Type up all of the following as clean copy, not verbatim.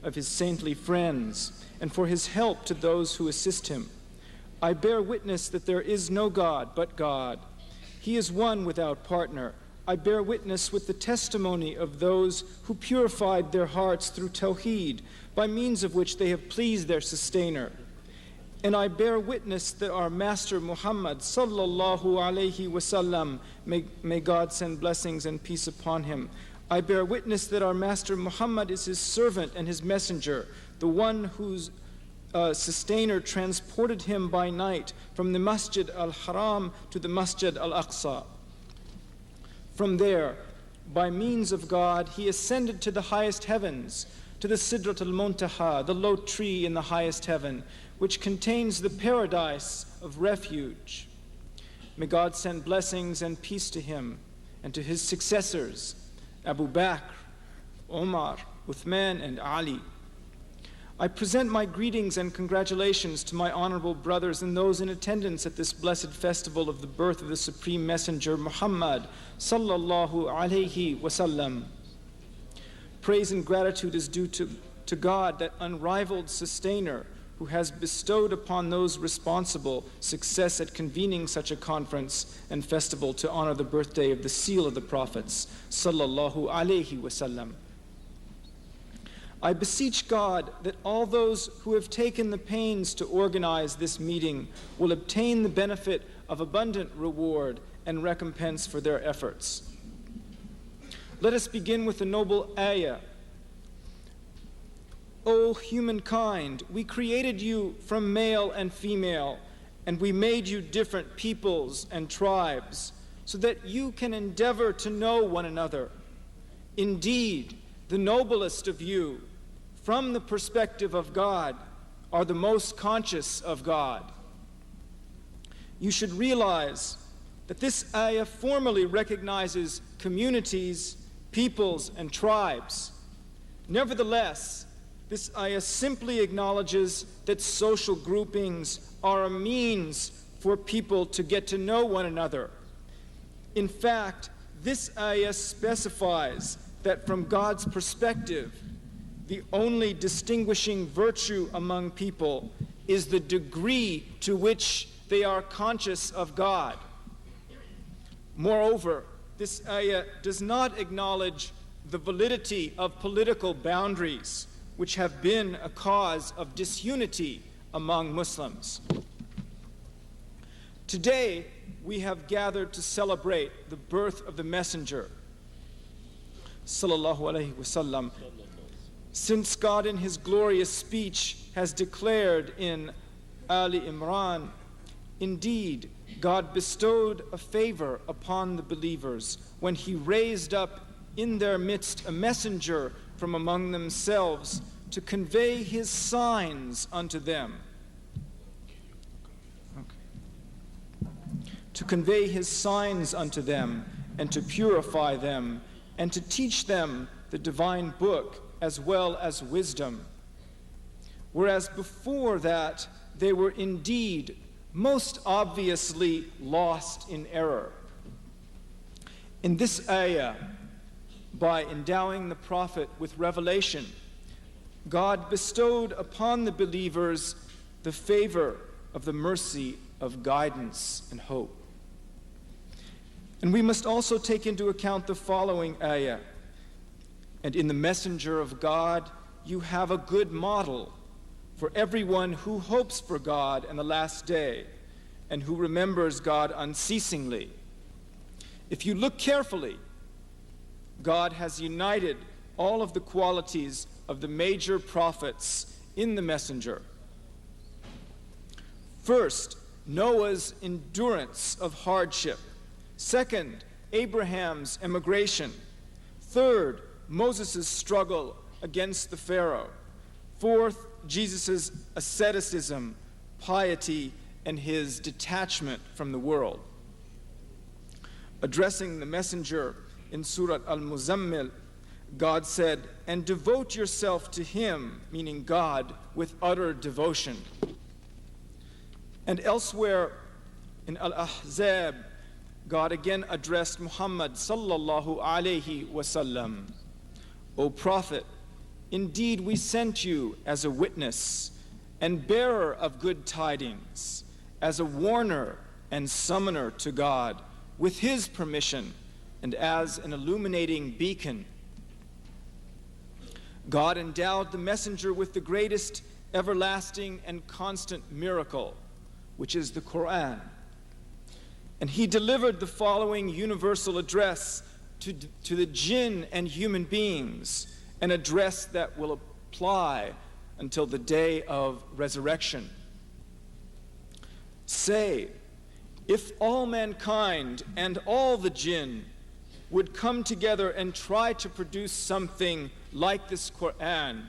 of his saintly friends, and for his help to those who assist him. I bear witness that there is no God but God. He is one without partner. I bear witness with the testimony of those who purified their hearts through Tawheed, by means of which they have pleased their sustainer. And I bear witness that our Master Muhammad sallallahu alayhi wasallam, may God send blessings and peace upon him. I bear witness that our Master Muhammad is his servant and his messenger, the one whose sustainer transported him by night from the Masjid al-Haram to the Masjid al-Aqsa. From there, by means of God, he ascended to the highest heavens, to the Sidrat al-Muntaha, the low tree in the highest heaven, which contains the paradise of refuge. May God send blessings and peace to him and to his successors, Abu Bakr, Umar, Uthman, and Ali. I present my greetings and congratulations to my honorable brothers and those in attendance at this blessed festival of the birth of the Supreme Messenger Muhammad sallallahu alayhi wasallam. Praise and gratitude is due to God, that unrivaled sustainer, who has bestowed upon those responsible success at convening such a conference and festival to honor the birthday of the seal of the prophets sallallahu alayhi wasallam. I beseech God that all those who have taken the pains to organize this meeting will obtain the benefit of abundant reward and recompense for their efforts. Let us begin with the noble ayah. O humankind, we created you from male and female, and we made you different peoples and tribes, so that you can endeavor to know one another. Indeed, the noblest of you, from the perspective of God, are the most conscious of God. You should realize that this ayah formally recognizes communities, peoples, and tribes. Nevertheless, this ayah simply acknowledges that social groupings are a means for people to get to know one another. In fact, this ayah specifies that from God's perspective, the only distinguishing virtue among people is the degree to which they are conscious of God. Moreover, this ayah does not acknowledge the validity of political boundaries, which have been a cause of disunity among Muslims. Today, we have gathered to celebrate the birth of the Messenger, sallallahu alaihi wasallam, since God in his glorious speech has declared in Ali Imran, indeed, God bestowed a favor upon the believers when he raised up in their midst a messenger from among themselves to convey his signs unto them. To convey his signs unto them, and to purify them, and to teach them the divine book as well as wisdom. Whereas before that, they were indeed most obviously lost in error. In this ayah, by endowing the prophet with revelation, God bestowed upon the believers the favor of the mercy of guidance and hope. And we must also take into account the following ayah. And in the messenger of God, you have a good model for everyone who hopes for God and the last day, and who remembers God unceasingly. If you look carefully, God has united all of the qualities of the major prophets in the messenger. First, Noah's endurance of hardship. Second, Abraham's emigration. Third, Moses' struggle against the Pharaoh. Fourth, Jesus' asceticism, piety, and his detachment from the world. Addressing the messenger in Surah Al-Muzammil, God said, "And devote yourself to him," meaning God, "with utter devotion." And elsewhere in Al-Ahzab, God again addressed Muhammad sallallahu alayhi wasallam, "O Prophet, Indeed, we sent you as a witness and bearer of good tidings, as a warner and summoner to God, with His permission, and as an illuminating beacon. God endowed the messenger with the greatest everlasting and constant miracle, which is the Quran. And he delivered the following universal address to the jinn and human beings, an address that will apply until the day of resurrection. Say, if all mankind and all the jinn would come together and try to produce something like this Quran,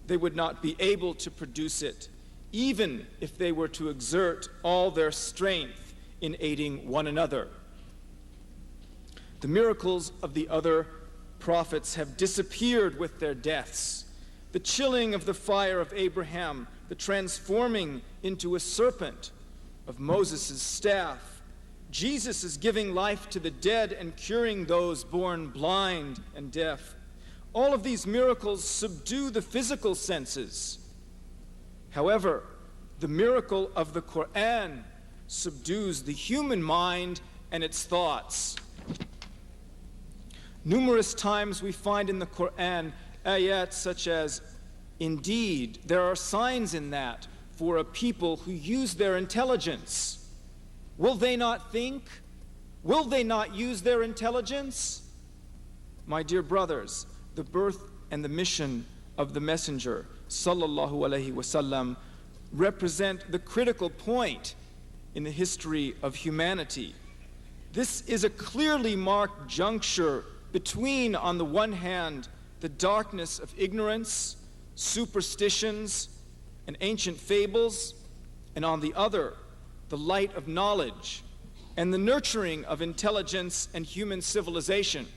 they would not be able to produce it, even if they were to exert all their strength in aiding one another. The miracles of the other prophets have disappeared with their deaths. The chilling of the fire of Abraham, the transforming into a serpent of Moses' staff, Jesus is giving life to the dead and curing those born blind and deaf. All of these miracles subdue the physical senses. However, the miracle of the Quran subdues the human mind and its thoughts. Numerous times we find in the Quran ayat such as, indeed, there are signs in that for a people who use their intelligence. Will they not think? Will they not use their intelligence? My dear brothers, the birth and the mission of the Messenger, sallallahu alaihi wasallam, represent the critical point in the history of humanity. This is a clearly marked juncture between, on the one hand, the darkness of ignorance, superstitions, and ancient fables, and on the other, the light of knowledge and the nurturing of intelligence and human civilization.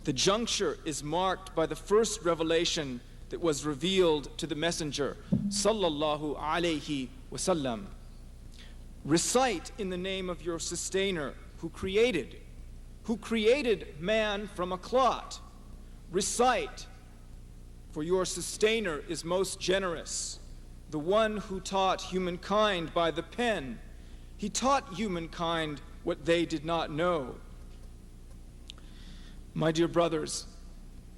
The juncture is marked by the first revelation that was revealed to the Messenger, sallallahu alaihi wasallam. Recite in the name of your sustainer who created man from a clot. Recite, for your sustainer is most generous, the one who taught humankind by the pen. He taught humankind what they did not know. My dear brothers,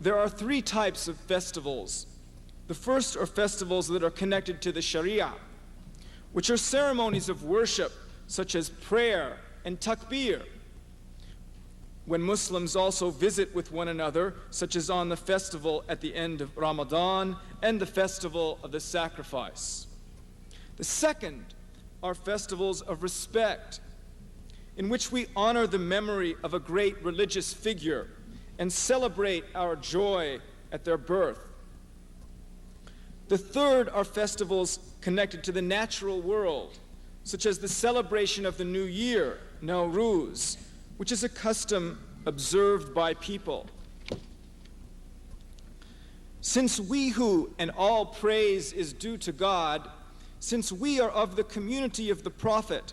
there are three types of festivals. The first are festivals that are connected to the Sharia, which are ceremonies of worship such as prayer and takbir, when Muslims also visit with one another, such as on the festival at the end of Ramadan and the festival of the sacrifice. The second are festivals of respect, in which we honor the memory of a great religious figure and celebrate our joy at their birth. The third are festivals connected to the natural world, such as the celebration of the New Year, Nowruz, which is a custom observed by people. Since we who, and all praise is due to God, since we are of the community of the Prophet,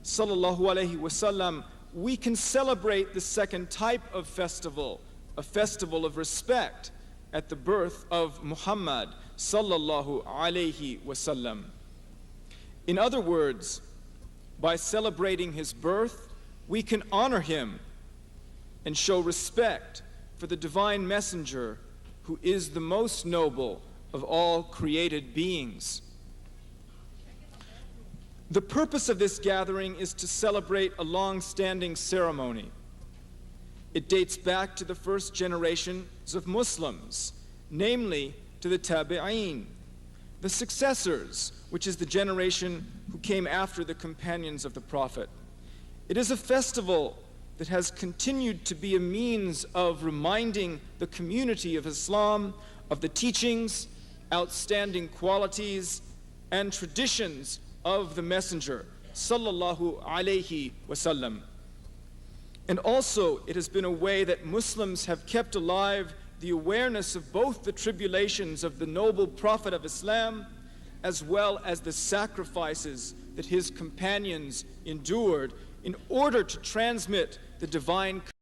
sallallahu alaihi wasallam, we can celebrate the second type of festival, a festival of respect at the birth of Muhammad, sallallahu alaihi wasallam. In other words, by celebrating his birth, we can honor him and show respect for the divine messenger who is the most noble of all created beings. The purpose of this gathering is to celebrate a long-standing ceremony. It dates back to the first generations of Muslims, namely to the Tabi'een, the successors, which is the generation who came after the companions of the Prophet. It is a festival that has continued to be a means of reminding the community of Islam of the teachings, outstanding qualities, and traditions of the Messenger, sallallahu alaihi wasallam. And also, it has been a way that Muslims have kept alive the awareness of both the tribulations of the noble Prophet of Islam, as well as the sacrifices that his companions endured in order to transmit the divine